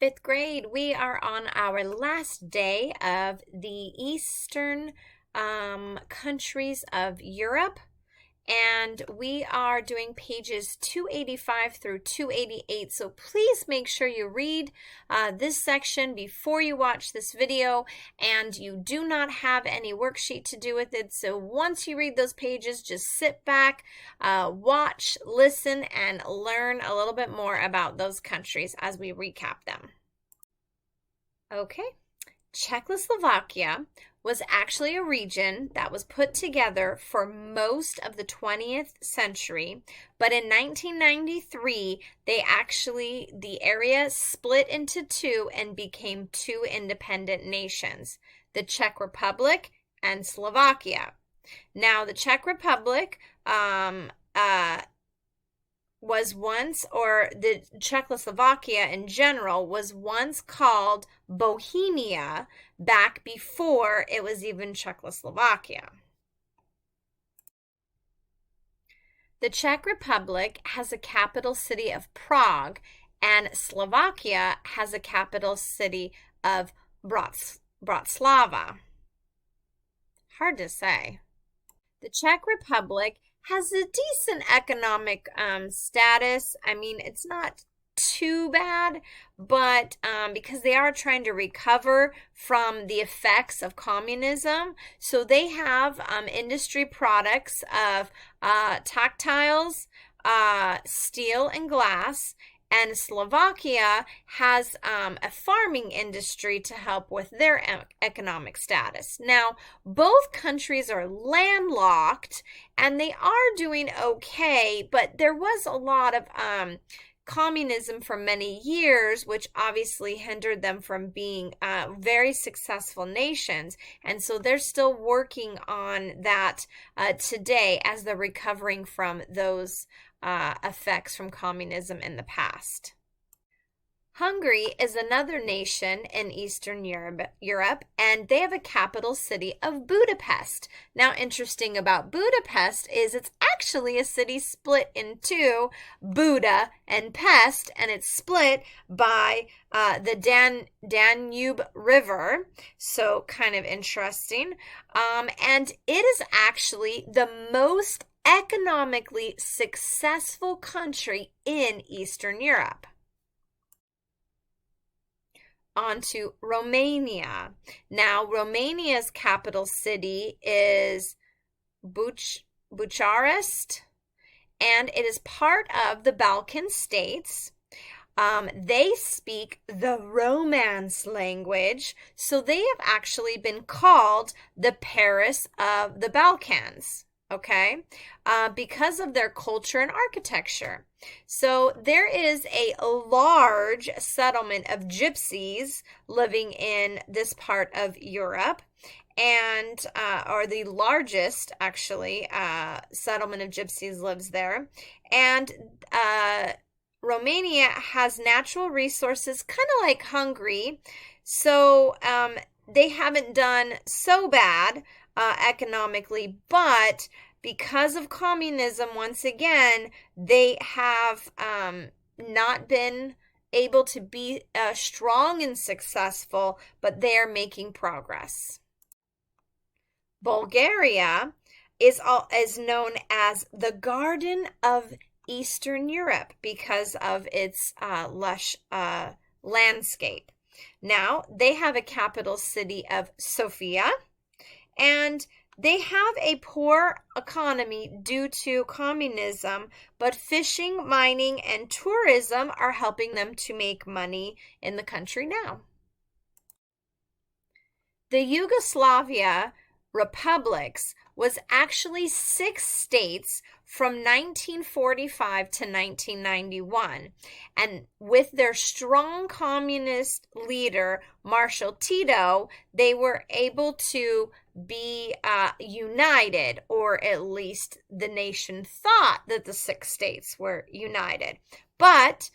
Fifth grade, we are on our last day of the Eastern countries of Europe, and we are doing pages 285 through 288. So please make sure you read this section before you watch this video, and you do not have any worksheet to do with it. So once you read those pages, just sit back, watch, listen, and learn a little bit more about those countries as we recap them. Okay, Czechoslovakia was actually a region that was put together for most of the 20th century, but in 1993, the area split into two and became two independent nations, the Czech Republic and Slovakia. Now, the Czech Republic was once, or the Czechoslovakia in general, was once called Bohemia back before it was even Czechoslovakia. The Czech Republic has a capital city of Prague, and Slovakia has a capital city of Bratislava. Hard to say. The Czech Republic has a decent economic status. I mean, it's not too bad, but because they are trying to recover from the effects of communism, so they have industry products of textiles, steel, and glass. And Slovakia has a farming industry to help with their economic status. Now, both countries are landlocked, and they are doing okay, but there was a lot of communism for many years, which obviously hindered them from being very successful nations. And so they're still working on that today as they're recovering from those effects from communism in the past. Hungary is another nation in Eastern Europe, and they have a capital city of Budapest. Now, interesting about Budapest is it's actually a city split in two, Buda and Pest, and it's split by the Danube River, so kind of interesting. And it is actually the most economically successful country in Eastern Europe. On to Romania. Now, Romania's capital city is Bucharest, and it is part of the Balkan states. They speak the Romance language, so they have actually been called the Paris of the Balkans. Okay, because of their culture and architecture. So there is a large settlement of gypsies living in this part of Europe, and or the largest actually settlement of gypsies lives there. And Romania has natural resources kind of like Hungary, so they haven't done so bad economically, but because of communism, once again, they have not been able to be strong and successful, but they are making progress. Bulgaria is known as the Garden of Eastern Europe because of its lush landscape. Now, they have a capital city of Sofia, and they have a poor economy due to communism, but fishing, mining, and tourism are helping them to make money in the country now. The Yugoslavia republics was actually 6 states from 1945 to 1991. And with their strong communist leader, Marshal Tito, they were able to be united, or at least the nation thought that the 6 states were united. But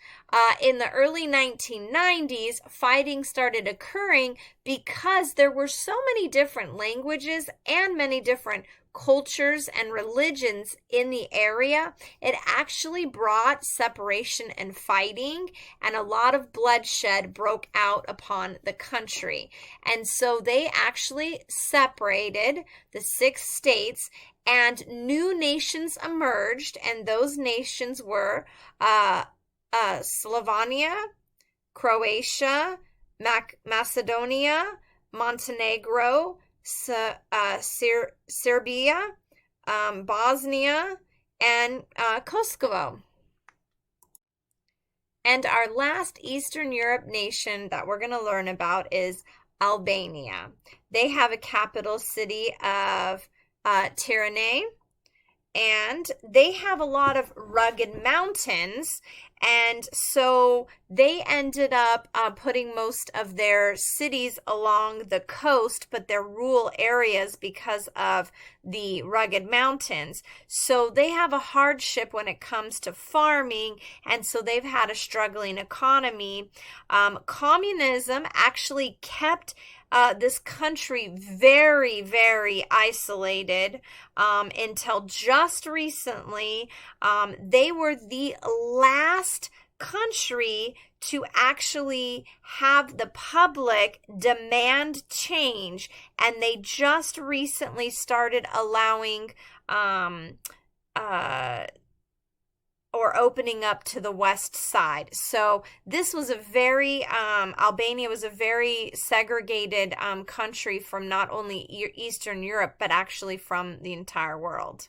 in the early 1990s, fighting started occurring because there were so many different languages and many different cultures and religions in the area. It actually brought separation and fighting, and a lot of bloodshed broke out upon the country. And so they actually separated the 6 states, and new nations emerged, and those nations were Slovenia, Croatia, Macedonia, Montenegro, Serbia, Bosnia, and Kosovo. And our last Eastern Europe nation that we're going to learn about is Albania. They have a capital city of Tirana, and they have a lot of rugged mountains, and so they ended up putting most of their cities along the coast, but they're rural areas because of the rugged mountains. So they have a hardship when it comes to farming, and so they've had a struggling economy. Communism actually kept this country very, very isolated until just recently. They were the last country to actually have the public demand change, and they just recently started allowing or opening up to the west side. So this was a very, Albania was a very segregated country from not only Eastern Europe, but actually from the entire world.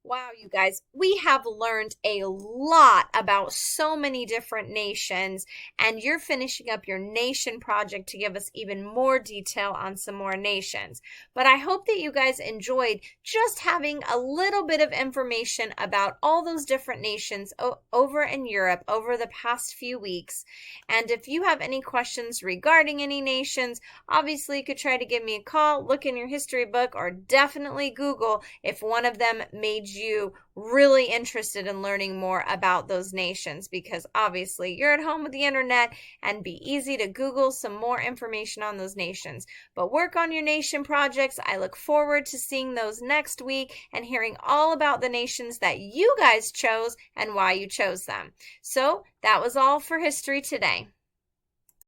Wow, you guys, we have learned a lot about so many different nations, and you're finishing up your nation project to give us even more detail on some more nations. But I hope that you guys enjoyed just having a little bit of information about all those different nations over in Europe over the past few weeks. And if you have any questions regarding any nations, obviously you could try to give me a call, look in your history book, or definitely Google if one of them made you really interested in learning more about those nations, because obviously you're at home with the internet and be easy to Google some more information on those nations. But work on your nation projects. I look forward to seeing those next week and hearing all about the nations that you guys chose and why you chose them. So that was all for history today.